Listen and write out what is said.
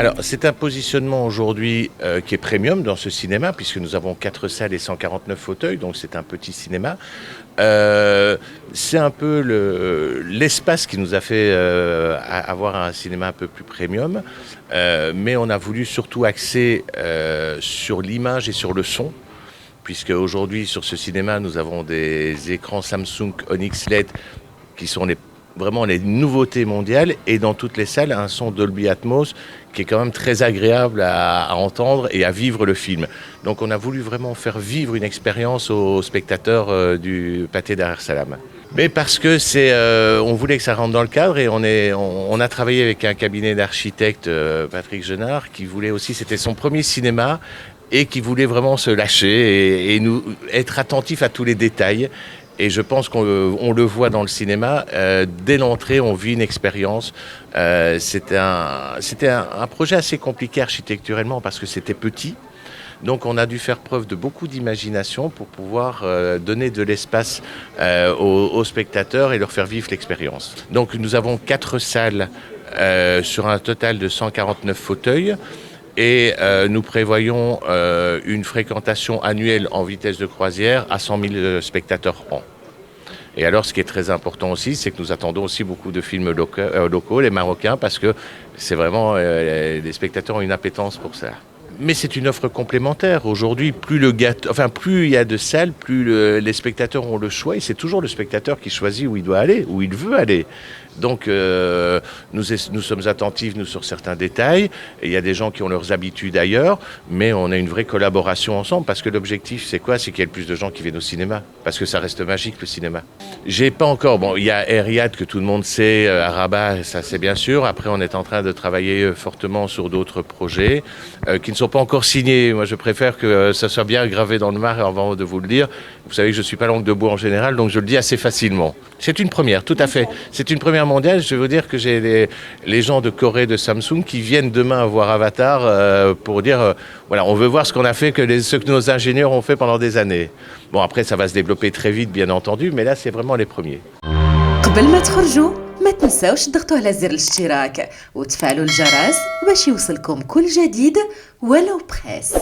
Alors, c'est un positionnement aujourd'hui qui est premium dans ce cinéma, puisque nous avons 4 salles et 149 fauteuils, donc c'est un petit cinéma. C'est un peu l'espace qui nous a fait avoir un cinéma un peu plus premium, mais on a voulu surtout axer sur l'image et sur le son, puisque aujourd'hui sur ce cinéma nous avons des écrans Samsung Onyx LED qui sont vraiment les nouveautés mondiales, et dans toutes les salles un son Dolby Atmos qui est quand même très agréable à entendre et à vivre le film. Donc on a voulu vraiment faire vivre une expérience aux spectateurs du Pâté Dar es Salam. Mais parce que on voulait que ça rentre dans le cadre, et on a travaillé avec un cabinet d'architectes, Patrick Genard, qui voulait aussi, c'était son premier cinéma, et qui voulait vraiment se lâcher et nous être attentif à tous les détails. Et je pense qu'on le voit dans le cinéma. Dès l'entrée, on vit une expérience. C'était un projet assez compliqué architecturellement parce que c'était petit. Donc on a dû faire preuve de beaucoup d'imagination pour pouvoir donner de l'espace aux spectateurs et leur faire vivre l'expérience. Donc nous avons 4 salles sur un total de 149 fauteuils. Et nous prévoyons une fréquentation annuelle en vitesse de croisière à 100 000 spectateurs an. Et alors, ce qui est très important aussi, c'est que nous attendons aussi beaucoup de films locaux, les Marocains, parce que c'est vraiment, les spectateurs ont une appétence pour ça. Mais c'est une offre complémentaire. Aujourd'hui, plus il y a de salles, plus les spectateurs ont le choix. Et c'est toujours le spectateur qui choisit où il doit aller, où il veut aller. Donc nous sommes attentifs, nous, sur certains détails. Et il y a des gens qui ont leurs habitudes ailleurs, mais on a une vraie collaboration ensemble, parce que l'objectif, c'est quoi? C'est qu'il y ait le plus de gens qui viennent au cinéma, parce que ça reste magique, le cinéma. J'ai pas encore... Bon, il y a Eriad, que tout le monde sait, à Rabat, ça c'est bien sûr. Après, on est en train de travailler fortement sur d'autres projets qui ne sont pas encore signés. Moi, je préfère que ça soit bien gravé dans le marbre avant de vous le dire. Vous savez que je suis pas langue de bois en général, donc je le dis assez facilement. C'est une première, tout à fait. C'est une première mondiale. Je veux dire que j'ai les gens de Corée, de Samsung, qui viennent demain voir Avatar pour dire voilà, on veut voir ce qu'on a fait, ce que nos ingénieurs ont fait pendant des années. Bon, après, ça va se développer très vite, bien entendu, mais là, c'est vraiment les premiers. قبل ما تخرجوا ما تنساوش تضغطوا على زر الاشتراك وتفعلوا الجرس باش يوصلكم كل جديد ولو بخيس.